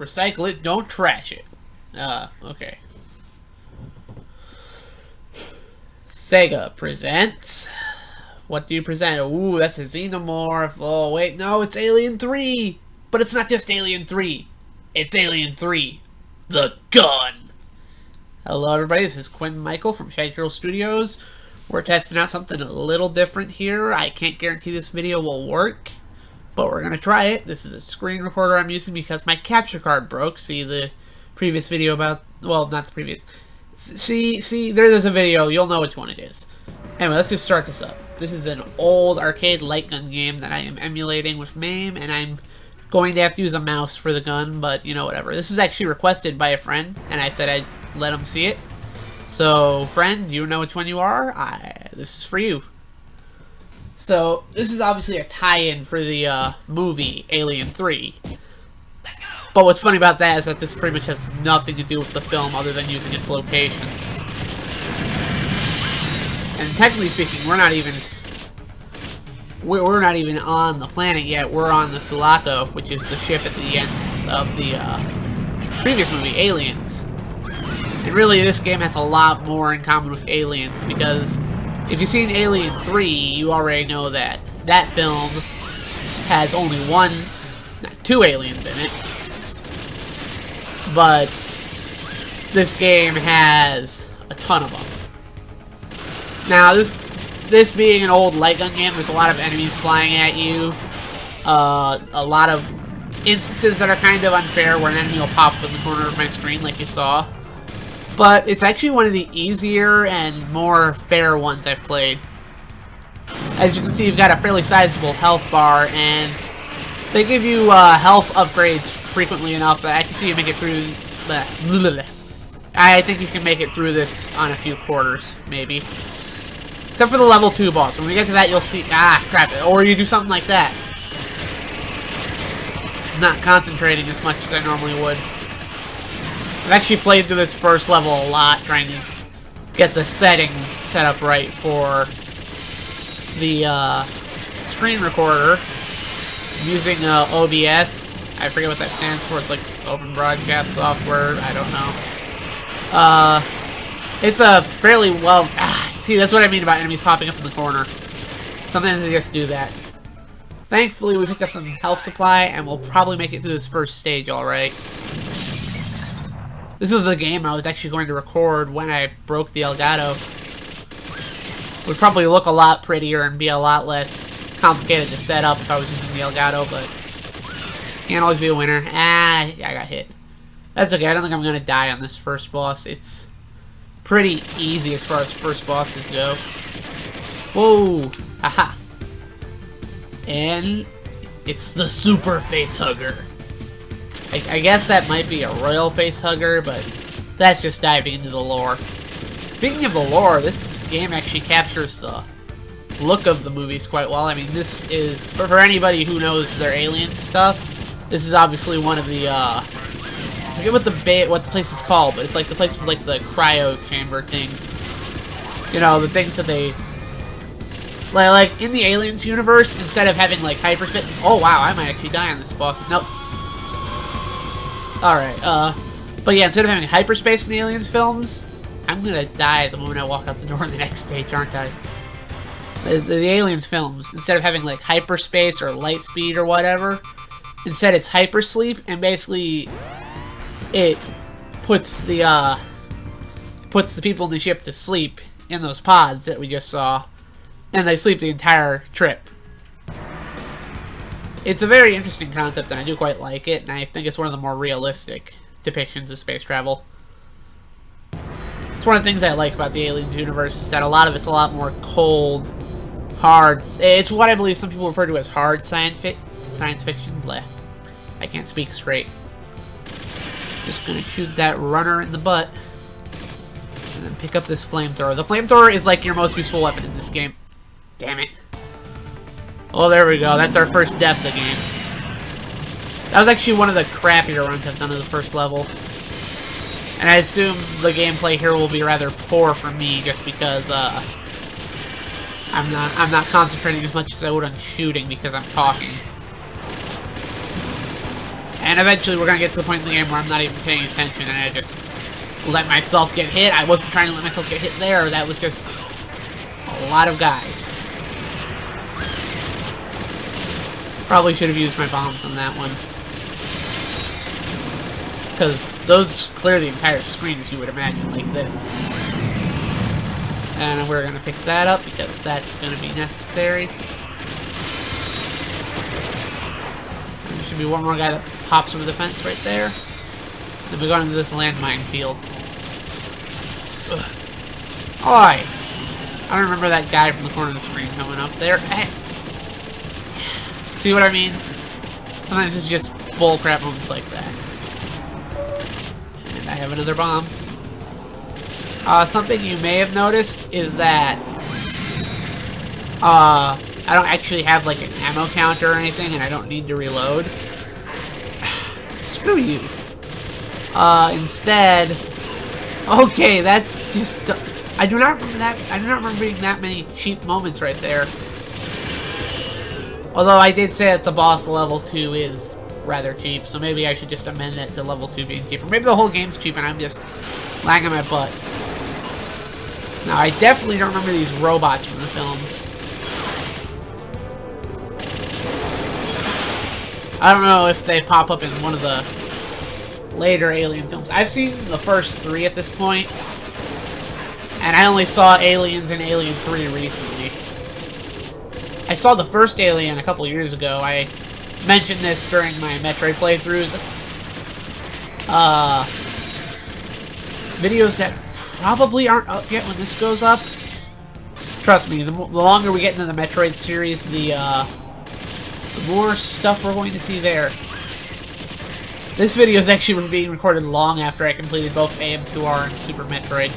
Recycle it, don't trash it. Okay. Sega presents... What do you present? Ooh, that's a Xenomorph. Oh, wait, no, it's Alien 3! But it's not just Alien 3. It's Alien 3. The Gun! Hello, everybody. This is Quinn Michael from TheShaggyTurtleStudios. We're testing out something a little different here. I can't guarantee this video will work, but we're going to try it. This is a screen recorder I'm using because my capture card broke. See the previous video about... Well, not the previous... See, there's a video. You'll know which one it is. Anyway, let's just start this up. This is an old arcade Lightgun game that I am emulating with MAME, and I'm going to have to use a mouse for the gun, but, you know, whatever. This was actually requested by a friend, and I said I'd let him see it. So, friend, you know which one you are? This is for you. So, this is obviously a tie-in for the movie Alien 3. But what's funny about that is that this pretty much has nothing to do with the film other than using its location. And technically speaking, we're not even on the planet yet. We're on the Sulaco, which is the ship at the end of the previous movie, Aliens. And really, this game has a lot more in common with Aliens, because if you've seen Alien 3, you already know that that film has only two aliens in it. But this game has a ton of them. Now, this being an old light gun game, there's a lot of enemies flying at you. A lot of instances that are kind of unfair, where an enemy will pop up in the corner of my screen, like you saw. But it's actually one of the easier and more fair ones I've played. As you can see, you've got a fairly sizable health bar, and they give you health upgrades frequently enough that I can see you make it through the... I think you can make it through this on a few quarters, maybe. Except for the level 2 boss. When we get to that, you'll see... Ah, crap. Or you do something like that. I'm not concentrating as much as I normally would. I've actually played through this first level a lot, trying to get the settings set up right for the screen recorder. I'm using OBS. I forget what that stands for. It's like Open Broadcast Software. I don't know. It's a fairly well... see, that's what I mean about enemies popping up in the corner. Sometimes they just do that. Thankfully, we picked up some health supply, and we'll probably make it through this first stage alright. This is the game I was actually going to record when I broke the Elgato. Would probably look a lot prettier and be a lot less complicated to set up if I was using the Elgato, but can't always be a winner. Ah, I got hit. That's okay, I don't think I'm going to die on this first boss. It's pretty easy as far as first bosses go. Whoa! Haha! And it's the Super Face Hugger. I guess that might be a Royal Face Hugger, but that's just diving into the lore. Speaking of the lore, this game actually captures the look of the movies quite well. I mean, this is, for anybody who knows their Alien stuff, this is obviously one of the, I forget what the place is called, but it's like the place with, like, the cryo chamber things. You know, the things that they... Like, in the Aliens universe, instead of having, like, hyperspace... Oh, wow, I might actually die on this boss. Nope. Alright, but yeah, instead of having hyperspace in the Aliens films, I'm gonna die the moment I walk out the door in the next stage, aren't I? The Aliens films, instead of having, like, hyperspace or light speed or whatever, instead it's hypersleep, and basically it puts the people in the ship to sleep in those pods that we just saw, and they sleep the entire trip. It's a very interesting concept, and I do quite like it, and I think it's one of the more realistic depictions of space travel. It's one of the things I like about the Aliens universe, is that a lot of it's a lot more cold, hard... It's what I believe some people refer to as hard science fiction. Bleh. I can't speak straight. Just gonna shoot that runner in the butt, and then pick up this flamethrower. The flamethrower is like your most useful weapon in this game. Damn it. Oh, there we go. That's our first death of the game. That was actually one of the crappier runs I've done of the first level. And I assume the gameplay here will be rather poor for me, just because I'm not concentrating as much as I would on shooting because I'm talking. And eventually we're gonna get to the point in the game where I'm not even paying attention and I just let myself get hit. I wasn't trying to let myself get hit there. That was just a lot of guys. Probably should have used my bombs on that one. Because those clear the entire screen, as you would imagine, like this. And we're going to pick that up because that's going to be necessary. And there should be one more guy that pops over the fence right there. Then we go into this landmine field. Ugh. Oi! I don't remember that guy from the corner of the screen coming up there. See what I mean? Sometimes it's just bullcrap moments like that. And I have another bomb. Something you may have noticed is that I don't actually have like an ammo counter or anything, and I don't need to reload. Screw you. Instead, okay, that's just. I do not remember that. I do not remember being that many cheap moments right there. Although I did say that the boss level 2 is rather cheap, so maybe I should just amend it to level 2 being cheaper. Maybe the whole game's cheap and I'm just lying on my butt. Now, I definitely don't remember these robots from the films. I don't know if they pop up in one of the later Alien films. I've seen the first 3 at this point, and I only saw Aliens in Alien 3 recently. I saw the first Alien a couple years ago. I mentioned this during my Metroid playthroughs. Videos that probably aren't up yet when this goes up. Trust me, the longer we get into the Metroid series, the more stuff we're going to see there. This video is actually being recorded long after I completed both AM2R and Super Metroid.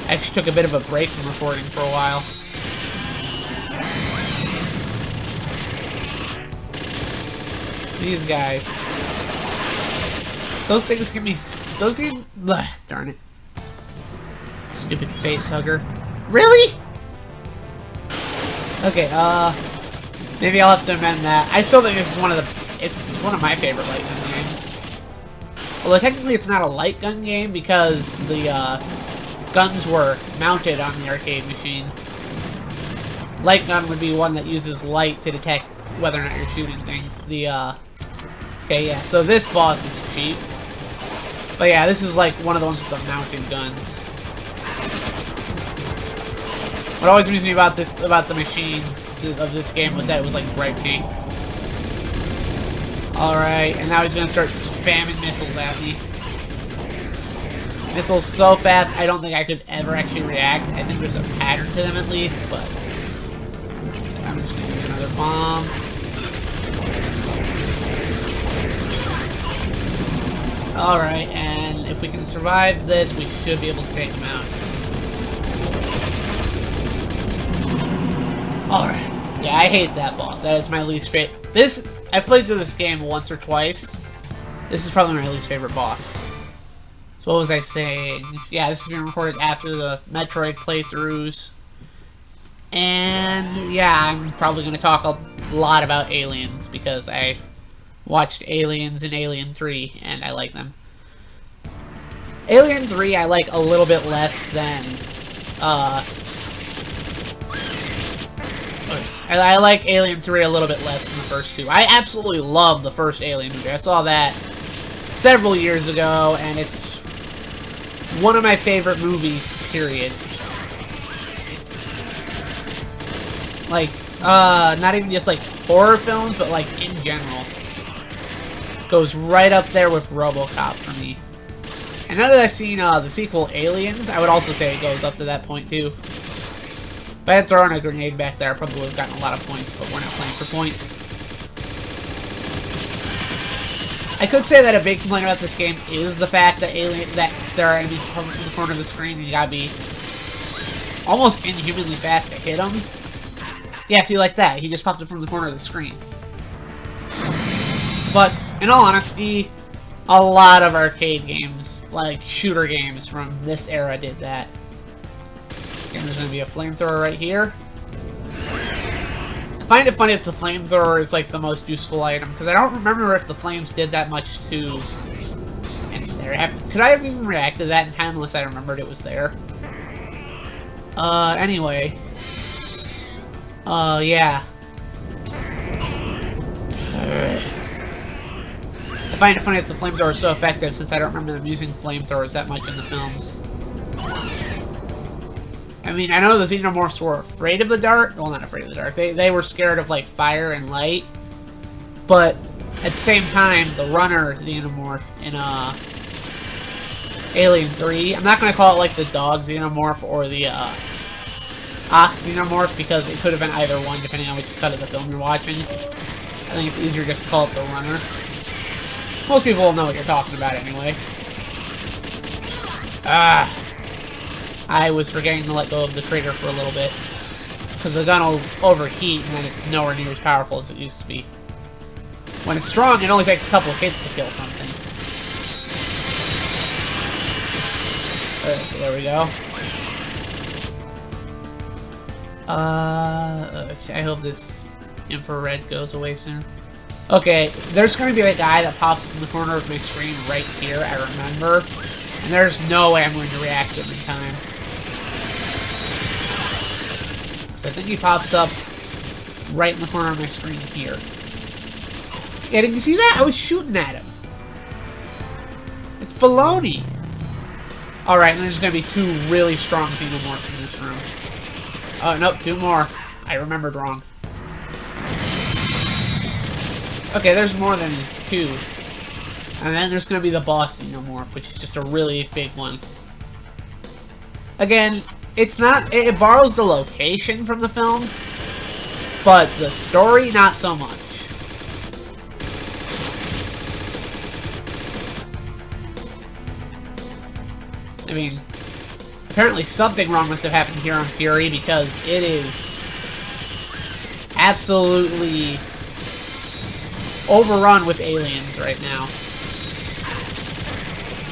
I actually took a bit of a break from recording for a while. These guys. Those things can be... Those things... Ugh, darn it. Stupid face hugger. Really? Okay, maybe I'll have to amend that. I still think this is one of the... It's one of my favorite light gun games. Although technically it's not a light gun game because the, guns were mounted on the arcade machine. Light gun would be one that uses light to detect whether or not you're shooting things. Okay, yeah, so this boss is cheap. But yeah, this is like one of the ones with the mounted guns. What always amused me about the machine of this game was that it was like bright pink. Alright, and now he's gonna start spamming missiles at me. Missiles so fast, I don't think I could ever actually react. I think there's a pattern to them at least, but I'm just gonna use another bomb. Alright, and if we can survive this, we should be able to take him out. Alright. Yeah, I hate that boss. That is my least favorite. I've played through this game once or twice. This is probably my least favorite boss. So what was I saying? Yeah, this has been recorded after the Metroid playthroughs. And yeah, I'm probably going to talk a lot about Aliens because I watched Aliens and Alien 3 and I like them. Alien 3 I like a little bit less than I like Alien 3 a little bit less than the first two. I absolutely love the first Alien movie. I saw that several years ago, and it's one of my favorite movies, period. Like, not even just, like, horror films, but, like, in general. Goes right up there with RoboCop for me. And now that I've seen the sequel, Aliens, I would also say it goes up to that point, too. If I had thrown a grenade back there, I probably would have gotten a lot of points, but we're not playing for points. I could say that a big complaint about this game is the fact that there are enemies coming from the corner of the screen and you gotta be almost inhumanly fast to hit them. Yeah, see, like that. He just popped up from the corner of the screen. But, in all honesty, a lot of arcade games, like shooter games from this era, did that. And there's going to be a flamethrower right here. find it funny that the flamethrower is like the most useful item, because I don't remember if the flames did that much to... And there, could I have even reacted to that in time unless I remembered it was there? Anyway. Yeah. Alright. I find it funny that the flamethrower is so effective since I don't remember them using flamethrowers that much in the films. I mean, I know the Xenomorphs were afraid of the dark. Well, not afraid of the dark. They were scared of, like, fire and light. But, at the same time, the runner Xenomorph in, Alien 3... I'm not going to call it, like, the dog Xenomorph or the, Ox Xenomorph, because it could have been either one, depending on which cut of the film you're watching. I think it's easier just to call it the runner. Most people will know what you're talking about anyway. I was forgetting to let go of the trigger for a little bit. Because the gun will overheat, and then it's nowhere near as powerful as it used to be. When it's strong, it only takes a couple of hits to kill something. So there we go. I hope this infrared goes away soon. Okay, there's going to be a guy that pops up in the corner of my screen right here, I remember. And there's no way I'm going to react to him in time. So I think he pops up right in the corner of my screen here. Yeah, did you see that? I was shooting at him. It's baloney. Alright, and there's going to be two really strong Xenomorphs in this room. Oh, nope, two more. I remembered wrong. Okay, there's more than two. And then there's going to be the boss Xenomorph, which is just a really big one. Again, it's not... It borrows the location from the film, but the story, not so much. I mean, apparently something wrong must have happened here on Fury, because it is absolutely overrun with aliens right now.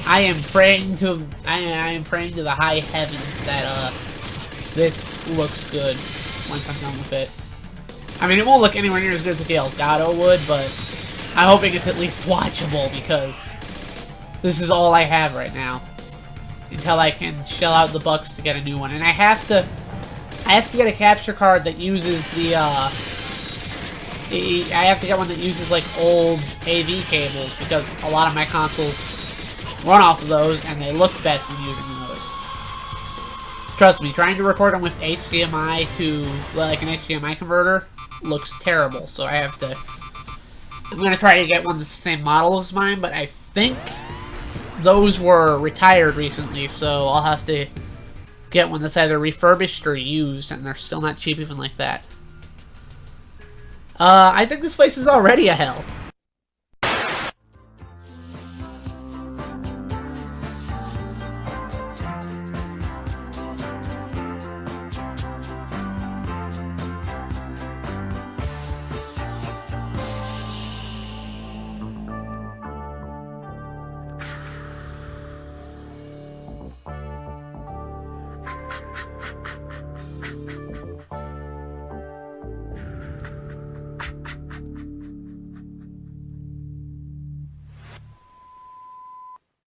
I am praying to the high heavens that this looks good once I'm done with it. I mean, it won't look anywhere near as good as the Elgato would, but I'm hoping it's at least watchable, because this is all I have right now until I can shell out the bucks to get a new one. And I have to get a capture card that uses the I have to get one that uses, like, old AV cables, because a lot of my consoles run off of those, and they look best when using those. Trust me, trying to record them with HDMI to, like, an HDMI converter looks terrible, so I have to... I'm gonna try to get one that's the same model as mine, but I think those were retired recently, so I'll have to get one that's either refurbished or used, and they're still not cheap even like that. I think this place is already a hell.